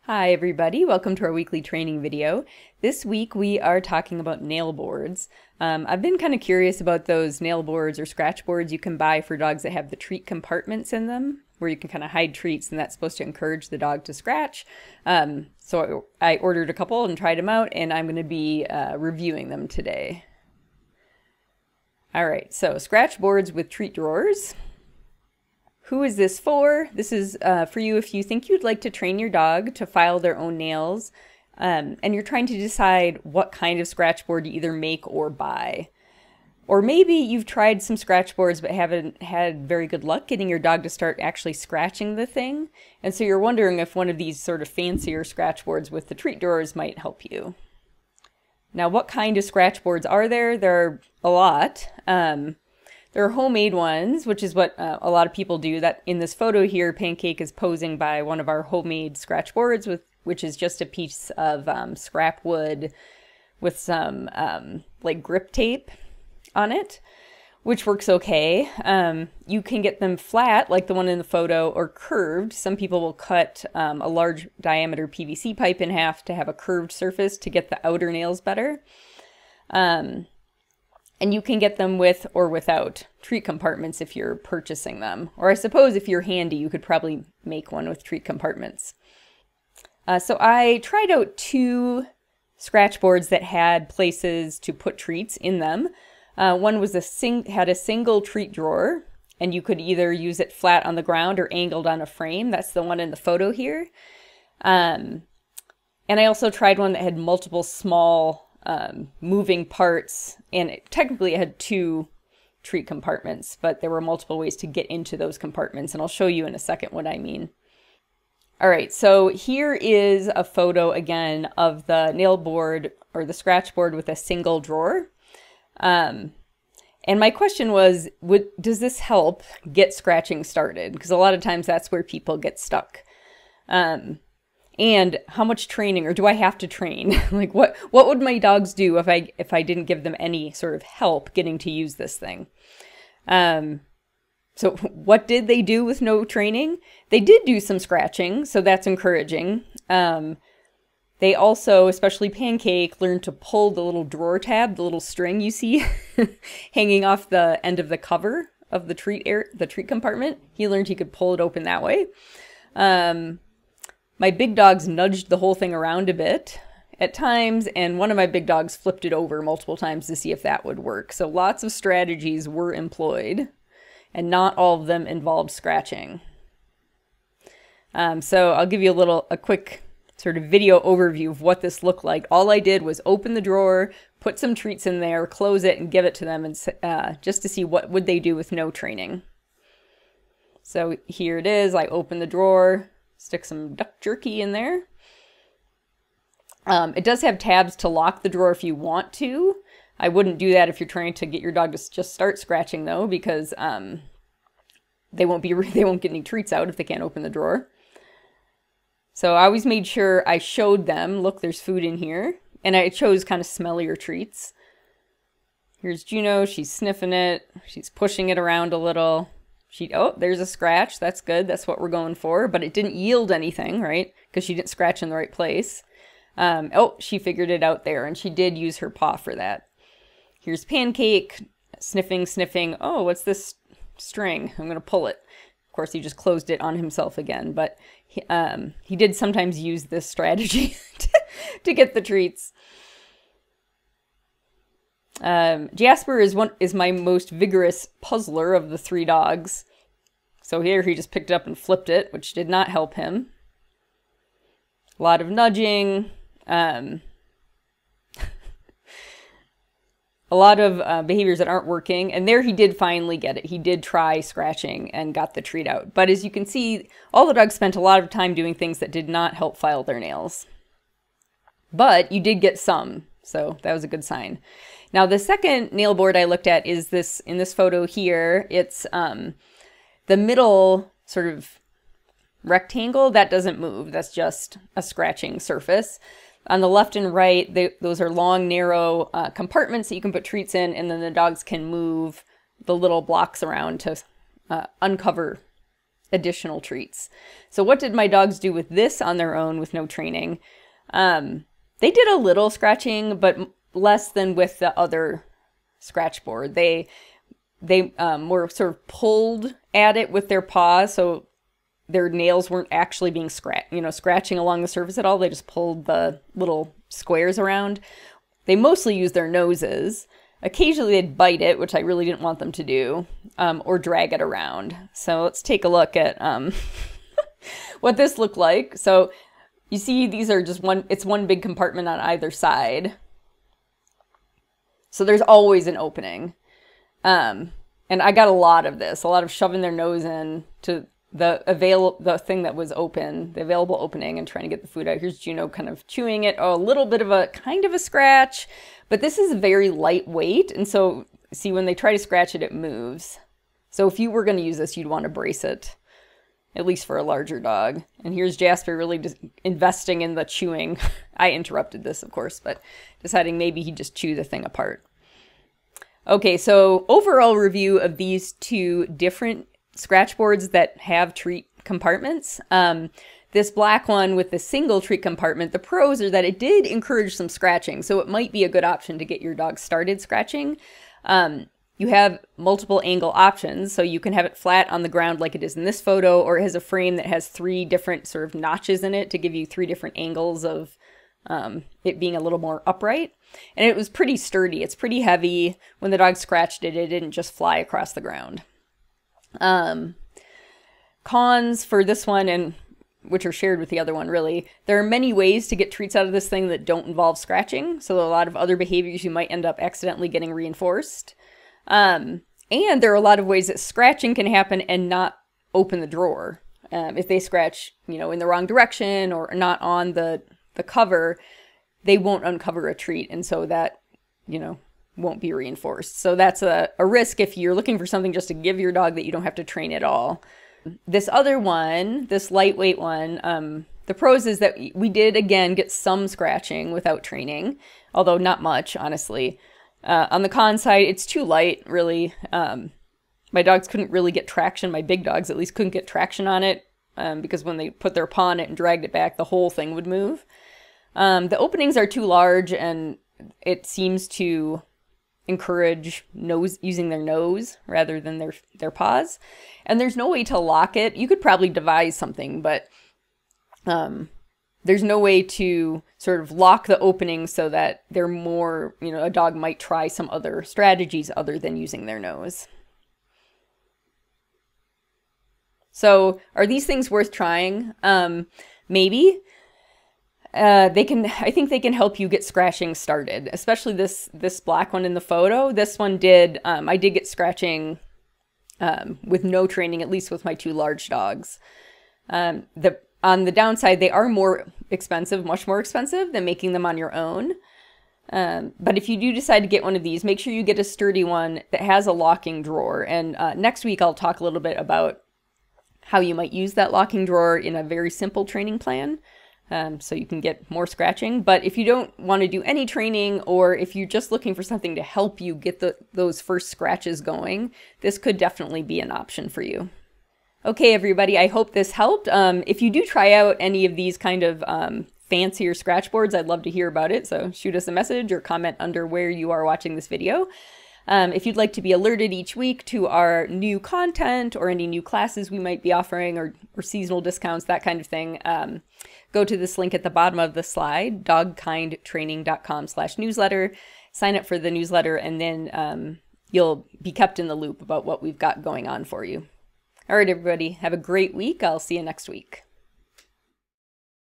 Hi everybody, welcome to our weekly training video. This week we are talking about nail boards. I've been kind of curious about those nail boards or scratch boards you can buy for dogs that have the treat compartments in them, where you can kind of hide treats, and that's supposed to encourage the dog to scratch. So I ordered a couple and tried them out, and I'm going to be reviewing them today. Alright, so scratch boards with treat drawers. Who is this for? This is for you if you think you'd like to train your dog to file their own nails, and you're trying to decide what kind of scratch board you either make or buy. Or maybe you've tried some scratch boards but haven't had very good luck getting your dog to start actually scratching the thing, and so you're wondering if one of these sort of fancier scratch boards with the treat drawers might help you. Now, what kind of scratch boards are there? There are a lot. There are homemade ones, which is what a lot of people do. That in this photo here, Pancake is posing by one of our homemade scratch boards, which is just a piece of scrap wood with some like grip tape on it, which works okay. You can get them flat, like the one in the photo, or curved. Some people will cut a large diameter PVC pipe in half to have a curved surface to get the outer nails better. And you can get them with or without treat compartments if you're purchasing them. Or I suppose if you're handy, you could probably make one with treat compartments. So I tried out two scratch boards that had places to put treats in them. One was had a single treat drawer, and you could either use it flat on the ground or angled on a frame. That's the one in the photo here. And I also tried one that had multiple small moving parts, and technically it had two treat compartments, but there were multiple ways to get into those compartments, and I'll show you in a second what I mean. Alright, so here is a photo again of the nail board or the scratch board with a single drawer. And my question was, does this help get scratching started? Because a lot of times that's where people get stuck. And how much training, or do I have to train? Like what would my dogs do if I didn't give them any sort of help getting to use this thing? So what did they do with no training? They did do some scratching, so that's encouraging. They also, especially Pancake, learned to pull the little drawer tab, the little string you see hanging off the end of the cover of the treat compartment. He learned he could pull it open that way. My big dogs nudged the whole thing around a bit at times, and one of my big dogs flipped it over multiple times to see if that would work. So lots of strategies were employed, and not all of them involved scratching. So I'll give you a quick sort of video overview of what this looked like. All I did was open the drawer, put some treats in there, close it, and give it to them, and just to see what would they do with no training. So here it is. I open the drawer. Stick some duck jerky in there. It does have tabs to lock the drawer if you want to. I wouldn't do that if you're trying to get your dog to just start scratching though, because they won't get any treats out if they can't open the drawer. So I always made sure I showed them, look, there's food in here, and I chose kind of smellier treats. Here's Juno, she's sniffing it, she's pushing it around a little. Oh, there's a scratch. That's good. That's what we're going for. But it didn't yield anything, right? Because she didn't scratch in the right place. Oh, she figured it out there, and she did use her paw for that. Here's Pancake, sniffing, sniffing. Oh, what's this string? I'm going to pull it. Of course, he just closed it on himself again, but he did sometimes use this strategy to get the treats. Jasper is my most vigorous puzzler of the three dogs. So here he just picked it up and flipped it, which did not help him. A lot of nudging. A lot of behaviors that aren't working. And there he did finally get it. He did try scratching and got the treat out. But as you can see, all the dogs spent a lot of time doing things that did not help file their nails. But you did get some, so that was a good sign. Now, the second nail board I looked at is in this photo here. It's the middle sort of rectangle that doesn't move. That's just a scratching surface. On the left and right, those are long, narrow compartments that you can put treats in, and then the dogs can move the little blocks around to uncover additional treats. So what did my dogs do with this on their own with no training? They did a little scratching, but less than with the other scratch board. They were sort of pulled at it with their paws, so their nails weren't actually being scratching along the surface at all. They just pulled the little squares around. They mostly used their noses. Occasionally they'd bite it, which I really didn't want them to do, or drag it around. So let's take a look at what this looked like. So you see these are just it's one big compartment on either side. So there's always an opening. And I got a lot of this, a lot of shoving their nose in to the thing that was open, the available opening, and trying to get the food out. Here's Juno kind of chewing it. Oh, a little bit of a kind of a scratch, but this is very lightweight. And so see, when they try to scratch it, it moves. So if you were going to use this, you'd want to brace it, at least for a larger dog. And here's Jasper really just investing in the chewing. I interrupted this, of course, but deciding maybe he'd just chew the thing apart. Okay, so overall review of these two different scratch boards that have treat compartments. This black one with the single treat compartment, the pros are that it did encourage some scratching, so it might be a good option to get your dog started scratching. You have multiple angle options, so you can have it flat on the ground like it is in this photo, or it has a frame that has 3 different sort of notches in it to give you 3 different angles of it being a little more upright. And it was pretty sturdy. It's pretty heavy. When the dog scratched it, it didn't just fly across the ground. Cons for this one, and which are shared with the other one, really, there are many ways to get treats out of this thing that don't involve scratching. So a lot of other behaviors you might end up accidentally getting reinforced. And there are a lot of ways that scratching can happen and not open the drawer. If they scratch, in the wrong direction or not on the cover, they won't uncover a treat. And so that, won't be reinforced. So that's a risk if you're looking for something just to give your dog that you don't have to train at all. This other one, this lightweight one, the pros is that we did, again, get some scratching without training, although not much, honestly. On the con side, it's too light, really. My dogs couldn't really get traction. My big dogs, at least, couldn't get traction on it because when they put their paw on it and dragged it back, the whole thing would move. The openings are too large, and it seems to encourage using their nose rather than their paws. And there's no way to lock it. You could probably devise something, but there's no way to sort of lock the opening so that they're more, a dog might try some other strategies other than using their nose. So are these things worth trying? Maybe. I think they can help you get scratching started, especially this black one in the photo. This one I did get scratching with no training, at least with my 2 large dogs. On the downside, they are more expensive, much more expensive than making them on your own. But if you do decide to get one of these, make sure you get a sturdy one that has a locking drawer. And next week, I'll talk a little bit about how you might use that locking drawer in a very simple training plan. So you can get more scratching. But if you don't want to do any training, or if you're just looking for something to help you get those first scratches going, this could definitely be an option for you. Okay, everybody, I hope this helped. If you do try out any of these kind of fancier scratch boards, I'd love to hear about it. So shoot us a message or comment under where you are watching this video. If you'd like to be alerted each week to our new content or any new classes we might be offering, or seasonal discounts, that kind of thing, go to this link at the bottom of the slide, dogkindtraining.com/newsletter. Sign up for the newsletter, and then you'll be kept in the loop about what we've got going on for you. All right, everybody, have a great week. I'll see you next week.